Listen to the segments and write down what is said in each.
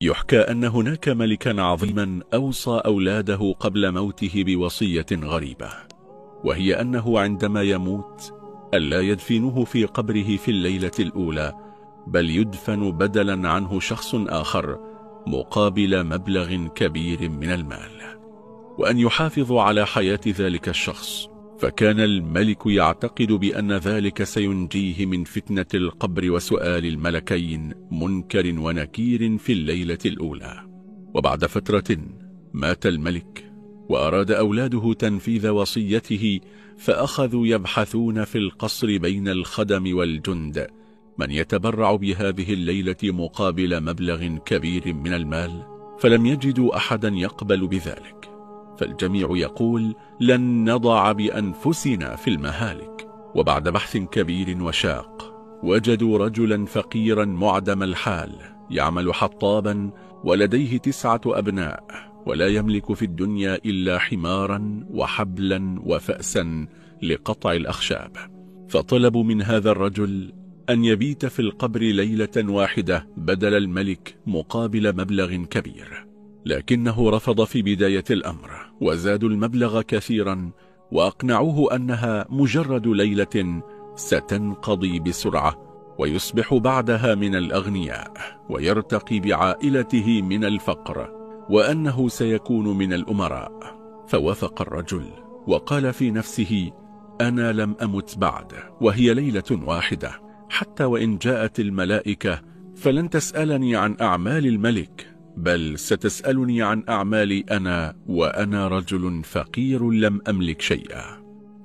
يحكى أن هناك ملكا عظيما أوصى أولاده قبل موته بوصية غريبة، وهي أنه عندما يموت ألا يدفنوه في قبره في الليلة الأولى، بل يدفن بدلا عنه شخص آخر مقابل مبلغ كبير من المال، وأن يحافظوا على حياة ذلك الشخص. فكان الملك يعتقد بأن ذلك سينجيه من فتنة القبر وسؤال الملكين منكر ونكير في الليلة الأولى. وبعد فترة مات الملك، وأراد أولاده تنفيذ وصيته، فأخذوا يبحثون في القصر بين الخدم والجند من يتبرع بهذه الليلة مقابل مبلغ كبير من المال، فلم يجدوا أحدا يقبل بذلك. فالجميع يقول لن نضع بأنفسنا في المهالك. وبعد بحث كبير وشاق وجدوا رجلا فقيرا معدم الحال يعمل حطابا، ولديه 9 أبناء، ولا يملك في الدنيا إلا حمارا وحبلا وفأسا لقطع الأخشاب. فطلبوا من هذا الرجل أن يبيت في القبر ليلة واحدة بدل الملك مقابل مبلغ كبير، لكنه رفض في بداية الأمر، وزادوا المبلغ كثيرا وأقنعوه أنها مجرد ليلة ستنقضي بسرعة، ويصبح بعدها من الأغنياء ويرتقي بعائلته من الفقر، وأنه سيكون من الأمراء. فوافق الرجل وقال في نفسه أنا لم أمت بعد، وهي ليلة واحدة، حتى وإن جاءت الملائكة فلن تسألني عن أعمال الملك، بل ستسألني عن أعمالي أنا، وأنا رجل فقير لم أملك شيئا.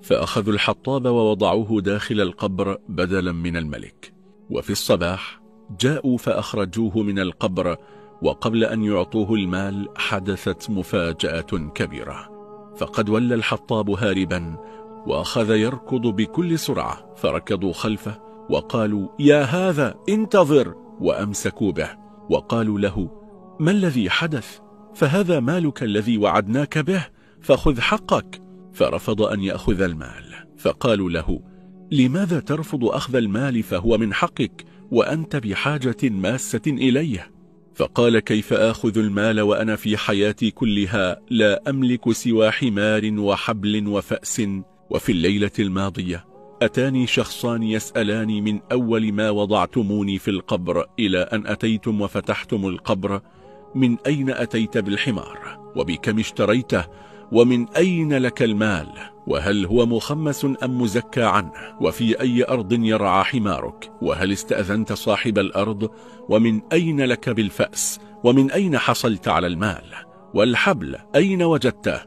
فأخذوا الحطاب ووضعوه داخل القبر بدلا من الملك، وفي الصباح جاءوا فأخرجوه من القبر، وقبل أن يعطوه المال حدثت مفاجأة كبيرة. فقد ولى الحطاب هاربا وأخذ يركض بكل سرعة، فركضوا خلفه وقالوا يا هذا انتظر، وأمسكوا به وقالوا له ما الذي حدث؟ فهذا مالك الذي وعدناك به، فخذ حقك. فرفض أن يأخذ المال، فقالوا له لماذا ترفض أخذ المال فهو من حقك وأنت بحاجة ماسة إليه؟ فقال كيف آخذ المال وأنا في حياتي كلها لا أملك سوى حمار وحبل وفأس، وفي الليلة الماضية أتاني شخصان يسألاني من أول ما وضعتموني في القبر إلى أن أتيتم وفتحتم القبر من أين أتيت بالحمار، وبكم اشتريته، ومن أين لك المال، وهل هو مخمس أم مزكى عنه، وفي أي أرض يرعى حمارك، وهل استأذنت صاحب الأرض، ومن أين لك بالفأس، ومن أين حصلت على المال، والحبل أين وجدته،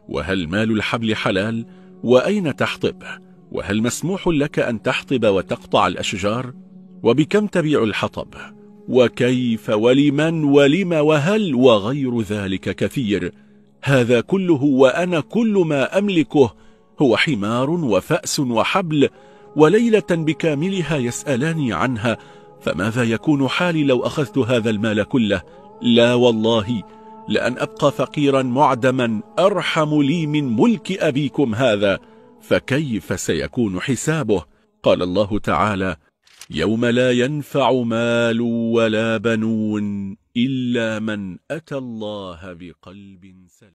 وهل مال الحبل حلال، وأين تحطبه، وهل مسموح لك أن تحطب وتقطع الأشجار، وبكم تبيع الحطب، وكيف ولمن ولم وهل وغير ذلك كثير. هذا كله وأنا كل ما أملكه هو حمار وفأس وحبل، وليلة بكاملها يسألاني عنها، فماذا يكون حالي لو أخذت هذا المال كله؟ لا والله لأن أبقى فقيرا معدما أرحم لي من ملك أبيكم هذا، فكيف سيكون حسابه؟ قال الله تعالى يوم لا ينفع مال ولا بنون إلا من أتى الله بقلب سليم.